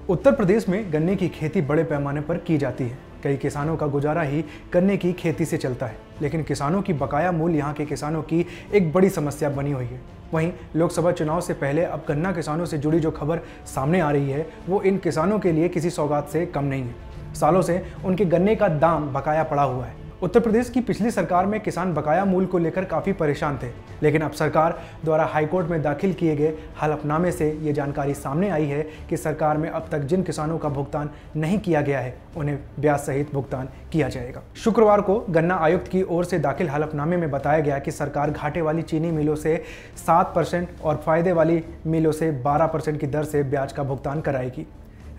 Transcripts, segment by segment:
उत्तर प्रदेश में गन्ने की खेती बड़े पैमाने पर की जाती है। कई किसानों का गुजारा ही गन्ने की खेती से चलता है, लेकिन किसानों की बकाया मूल्य यहाँ के किसानों की एक बड़ी समस्या बनी हुई है। वहीं लोकसभा चुनाव से पहले अब गन्ना किसानों से जुड़ी जो खबर सामने आ रही है वो इन किसानों के लिए किसी सौगात से कम नहीं है। सालों से उनके गन्ने का दाम बकाया पड़ा हुआ है। उत्तर प्रदेश की पिछली सरकार में किसान बकाया मूल्य को लेकर काफ़ी परेशान थे, लेकिन अब सरकार द्वारा हाईकोर्ट में दाखिल किए गए हलफनामे से ये जानकारी सामने आई है कि सरकार में अब तक जिन किसानों का भुगतान नहीं किया गया है उन्हें ब्याज सहित भुगतान किया जाएगा। शुक्रवार को गन्ना आयुक्त की ओर से दाखिल हलफनामे में बताया गया कि सरकार घाटे वाली चीनी मिलों से 7% और फायदे वाली मिलों से 12% की दर से ब्याज का भुगतान कराएगी।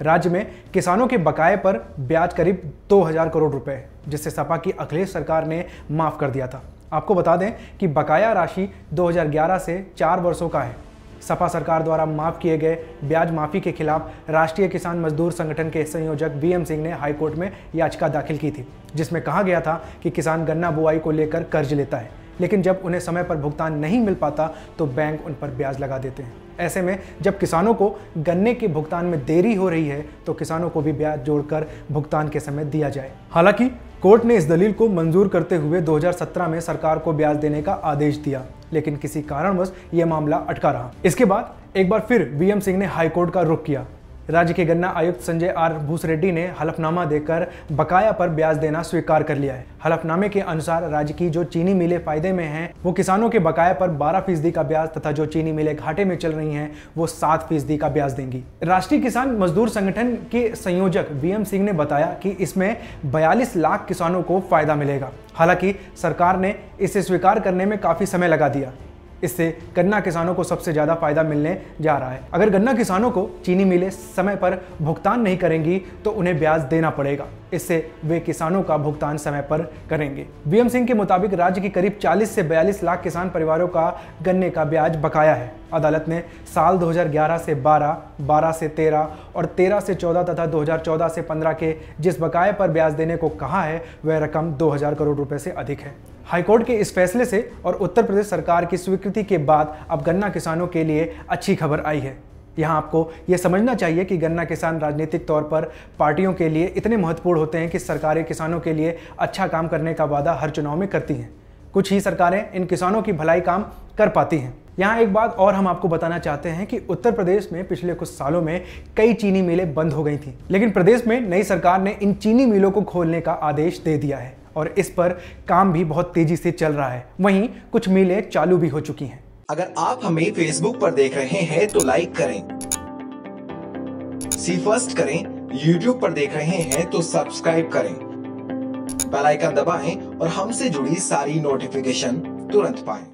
राज्य में किसानों के बकाये पर ब्याज करीब 2000 करोड़ रुपए है, जिससे सपा की अखिलेश सरकार ने माफ कर दिया था। आपको बता दें कि बकाया राशि 2011 से 4 वर्षों का है। सपा सरकार द्वारा माफ किए गए ब्याज माफी के खिलाफ राष्ट्रीय किसान मजदूर संगठन के संयोजक वीएम सिंह ने हाईकोर्ट में याचिका दाखिल की थी, जिसमें कहा गया था कि किसान गन्ना बुआई को लेकर कर्ज लेता है, लेकिन जब उन्हें समय पर भुगतान नहीं मिल पाता तो बैंक उन पर ब्याज लगा देते हैं। ऐसे में जब किसानों को गन्ने के भुगतान में देरी हो रही है तो किसानों को भी ब्याज जोड़कर भुगतान के समय दिया जाए। हालांकि कोर्ट ने इस दलील को मंजूर करते हुए 2017 में सरकार को ब्याज देने का आदेश दिया, लेकिन किसी कारणवश यह मामला अटका रहा। इसके बाद एक बार फिर वीएम सिंह ने हाईकोर्ट का रुख किया। राज्य के गन्ना आयुक्त संजय आर भूसरेड्डी ने हलफनामा देकर बकाया पर ब्याज देना स्वीकार कर लिया है। हलफनामे के अनुसार राज्य की जो चीनी मिलें फायदे में हैं वो किसानों के बकाया पर 12% का ब्याज तथा जो चीनी मिलें घाटे में चल रही हैं वो 7% का ब्याज देंगी। राष्ट्रीय किसान मजदूर संगठन के संयोजक वीएम सिंह ने बताया कि इसमें 42 लाख किसानों को फायदा मिलेगा। हालांकि सरकार ने इसे स्वीकार करने में काफी समय लगा दिया। इससे गन्ना किसानों को सबसे ज़्यादा फायदा मिलने जा रहा है। अगर गन्ना किसानों को चीनी मिलें समय पर भुगतान नहीं करेंगी तो उन्हें ब्याज देना पड़ेगा। इससे वे किसानों का भुगतान समय पर करेंगे। वीएम सिंह के मुताबिक राज्य के करीब 40 से 42 लाख किसान परिवारों का गन्ने का ब्याज बकाया है। अदालत ने साल 2011 से 12, 12 से 13 और 13 से 14 तथा 2014 से 15 के जिस बकाये पर ब्याज देने को कहा है वह रकम 2000 करोड़ रुपए से अधिक है। हाईकोर्ट के इस फैसले से और उत्तर प्रदेश सरकार की स्वीकृति के बाद अब गन्ना किसानों के लिए अच्छी खबर आई है। यहाँ आपको यह समझना चाहिए कि गन्ना किसान राजनीतिक तौर पर पार्टियों के लिए इतने महत्वपूर्ण होते हैं कि सरकारें किसानों के लिए अच्छा काम करने का वादा हर चुनाव में करती हैं। कुछ ही सरकारें इन किसानों की भलाई काम कर पाती हैं। यहाँ एक बात और हम आपको बताना चाहते हैं कि उत्तर प्रदेश में पिछले कुछ सालों में कई चीनी मिलें बंद हो गई थीं, लेकिन प्रदेश में नई सरकार ने इन चीनी मिलों को खोलने का आदेश दे दिया है और इस पर काम भी बहुत तेजी से चल रहा है। वहीं कुछ मिलें चालू भी हो चुकी हैं। अगर आप हमें फेसबुक पर देख रहे हैं तो लाइक करें, सी फर्स्ट करें, यूट्यूब पर देख रहे हैं तो सब्सक्राइब करें, बेल आइकन दबाएं और हमसे जुड़ी सारी नोटिफिकेशन तुरंत पाएं।